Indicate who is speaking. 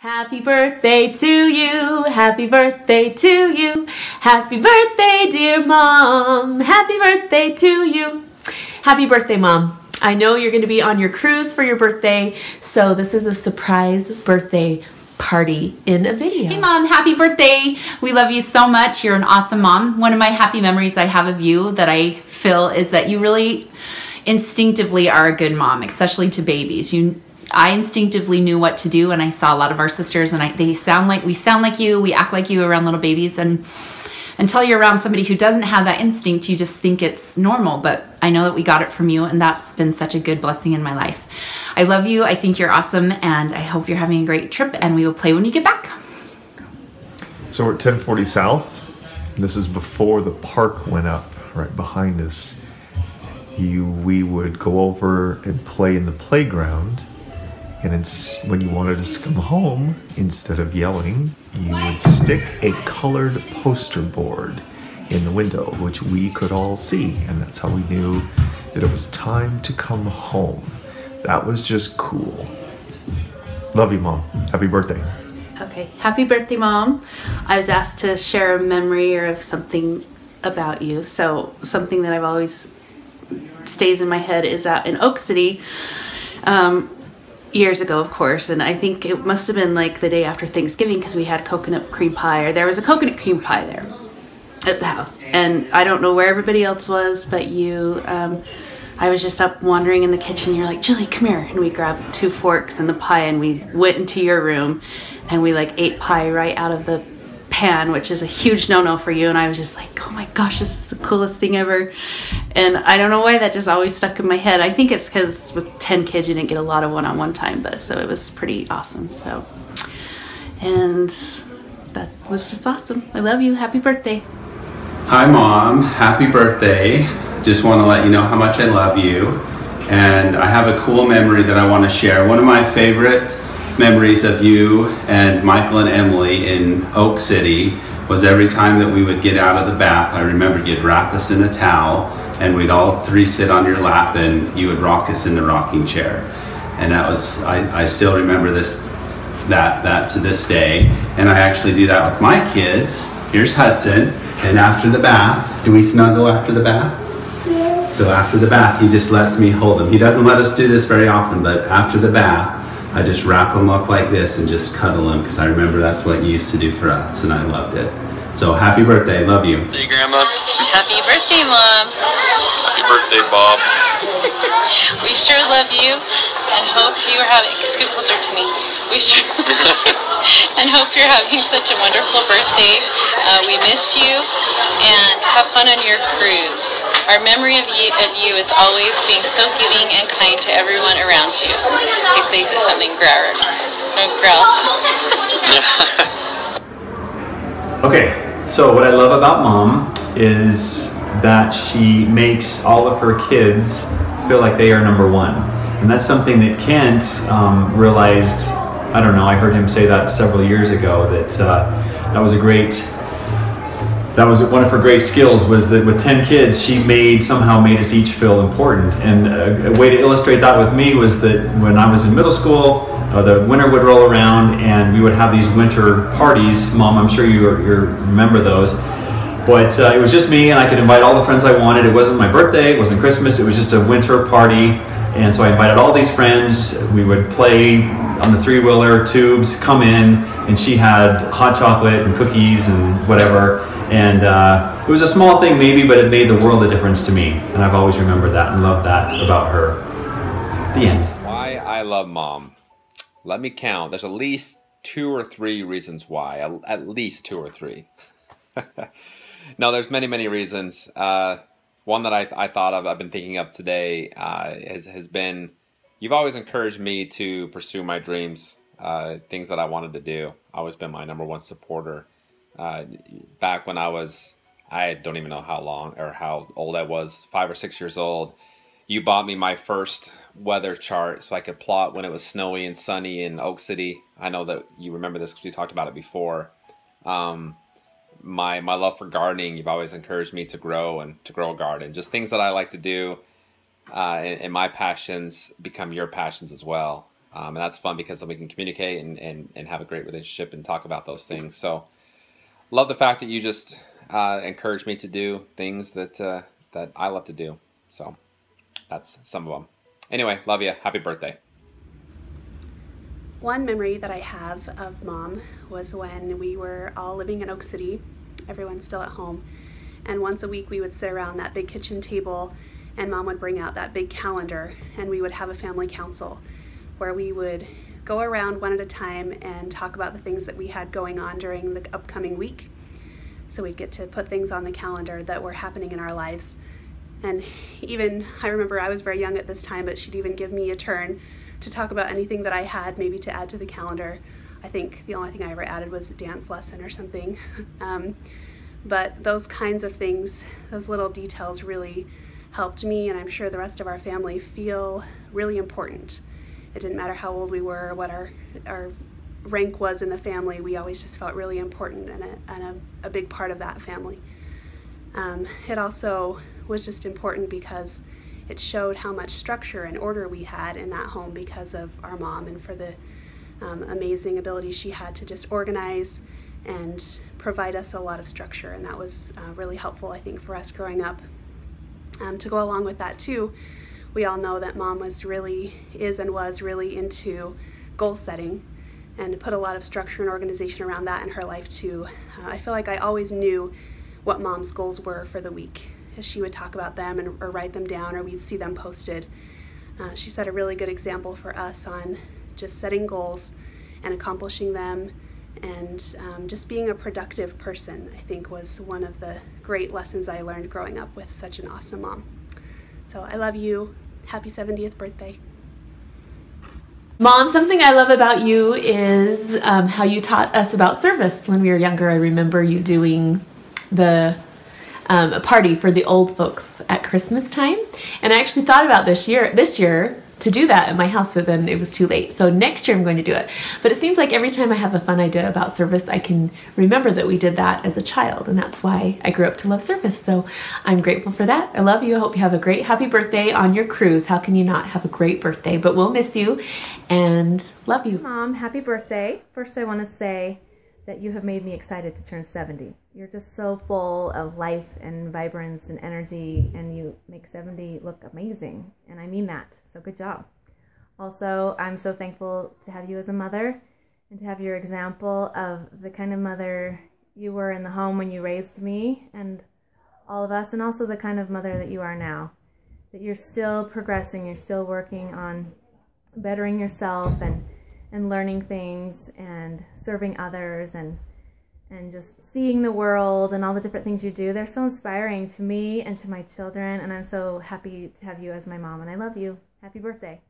Speaker 1: Happy birthday to you, happy birthday to you, happy birthday dear Mom, happy birthday to you. Happy birthday, Mom. I know you're going to be on your cruise for your birthday, so this is a surprise birthday party in a video.
Speaker 2: Hey Mom, happy birthday. We love you so much. You're an awesome mom. One of my happy memories I have of you that I feel is that you really instinctively are a good mom, especially to babies. I instinctively knew what to do, and I saw a lot of our sisters, and we sound like you, we act like you around little babies, and until you're around somebody who doesn't have that instinct, you just think it's normal. But I know that we got it from you, and that's been such a good blessing in my life. I love you. I think you're awesome, and I hope you're having a great trip, and we will play when you get back.
Speaker 3: So we're at 1040 South, and this is before the park went up right behind us. We would go over and play in the playground, and when you wanted us to come home, instead of yelling, you would stick a colored poster board in the window, which we could all see, and that's how we knew that it was time to come home. That was just cool. Love you, Mom. Happy birthday.
Speaker 4: Okay, happy birthday, Mom. I was asked to share a memory or of something about you. So something that I've always stays in my head is out in Oak City, years ago, of course, and I think it must have been like the day after Thanksgiving, because we had coconut cream pie, or there was a coconut cream pie there at the house, and I don't know where everybody else was, but you, I was just up wandering in the kitchen. You're like, Jilly, come here, and we grabbed 2 forks and the pie, and we went into your room, and we like ate pie right out of the pan, which is a huge no-no for you, and I was just like, oh my gosh, this is the coolest thing ever. And I don't know why that just always stuck in my head. I think it's because with 10 kids you didn't get a lot of one-on-one time, but so it was pretty awesome. So, and that was just awesome. I love you. Happy birthday.
Speaker 5: Hi Mom, happy birthday. Just want to let you know how much I love you, and I have a cool memory that I want to share. One of my favorite memories of you and Michael and Emily in Oak City was every time that we would get out of the bath. I remember you'd wrap us in a towel, and we'd all 3 sit on your lap, and you would rock us in the rocking chair. And that was, I still remember that to this day. And I actually do that with my kids. Here's Hudson, and after the bath, do we snuggle after the bath? Yeah. So after the bath, he just lets me hold him. He doesn't let us do this very often, but after the bath, I just wrap him up like this and just cuddle him, because I remember that's what you used to do for us, and I loved it. So happy birthday, love you.
Speaker 6: Hey Grandma.
Speaker 7: Happy birthday, Mom.
Speaker 6: Happy birthday, Bob.
Speaker 7: We sure love you and hope you are having, scoot closer to me. We sure and hope you're having such a wonderful birthday. We miss you, and have fun on your cruise. Our memory of you is always being so giving and kind to everyone around you. In case they say something growl.
Speaker 8: Okay, so what I love about Mom is that she makes all of her kids feel like they are #1. And that's something that Kent realized, I don't know, I heard him say that several years ago, that that was one of her great skills, was that with 10 kids, she somehow made us each feel important. And a way to illustrate that with me was that when I was in middle school, the winter would roll around, and we would have these winter parties. Mom, I'm sure you remember those. But it was just me, and I could invite all the friends I wanted. It wasn't my birthday, it wasn't Christmas, it was just a winter party. And so I invited all these friends. We would play on the 3-wheeler, tubes, come in, and she had hot chocolate and cookies and whatever. And it was a small thing maybe, but it made the world a difference to me. And I've always remembered that and loved that about her. The end.
Speaker 9: Why I love Mom. Let me count. There's at least 2 or 3 reasons why. At least 2 or 3. No, there's many, many reasons. One that I thought of, I've been thinking of today, has been, you've always encouraged me to pursue my dreams, things that I wanted to do. Always been my #1 supporter. Back when I don't even know how long or how old I was, 5 or 6 years old, you bought me my first weather chart so I could plot when it was snowy and sunny in Oak City. I know that you remember this because we talked about it before. My love for gardening, you've always encouraged me to grow a garden. Just things that I like to do, and my passions become your passions as well. And that's fun because then we can communicate and have a great relationship and talk about those things. So love the fact that you just encourage me to do things that that I love to do. So that's some of them. Anyway, love you. Happy birthday.
Speaker 10: One memory that I have of Mom was when we were all living in Oak City, everyone's still at home, and once a week we would sit around that big kitchen table and Mom would bring out that big calendar and we would have a family council where we would go around one at a time and talk about the things that we had going on during the upcoming week. So we'd get to put things on the calendar that were happening in our lives. And even, I remember I was very young at this time, but she'd even give me a turn to talk about anything that I had maybe to add to the calendar. I think the only thing I ever added was a dance lesson or something. But those kinds of things, those little details really helped me, and I'm sure the rest of our family, feel really important. It didn't matter how old we were or what our rank was in the family, we always just felt really important and a big part of that family. It also was just important because it showed how much structure and order we had in that home because of our mom and for the amazing ability she had to just organize and provide us a lot of structure, and that was really helpful, I think, for us growing up. To go along with that too, we all know that Mom was really into goal setting and put a lot of structure and organization around that in her life too. I feel like I always knew what Mom's goals were for the week, as she would talk about them or write them down, or we'd see them posted. She set a really good example for us on just setting goals and accomplishing them, and just being a productive person, I think, was one of the great lessons I learned growing up with such an awesome mom. So I love you. Happy 70th birthday.
Speaker 1: Mom, something I love about you is how you taught us about service when we were younger. I remember you doing the a party for the old folks at Christmas time, and I actually thought about this year to do that at my house, but then it was too late. So next year I'm going to do it. But it seems like every time I have a fun idea about service, I can remember that we did that as a child, and that's why I grew up to love service. So I'm grateful for that. I love you. I hope you have a great happy birthday on your cruise. How can you not have a great birthday? But we'll miss you and love you.
Speaker 11: Mom, happy birthday. First, I want to say that you have made me excited to turn 70. You're just so full of life and vibrance and energy, and you make 70 look amazing, and I mean that. So good job. Also, I'm so thankful to have you as a mother and to have your example of the kind of mother you were in the home when you raised me and all of us, and also the kind of mother that you are now. That you're still progressing, you're still working on bettering yourself and learning things and serving others and just seeing the world and all the different things you do. They're so inspiring to me and to my children, and I'm so happy to have you as my mom, and I love you. Happy birthday.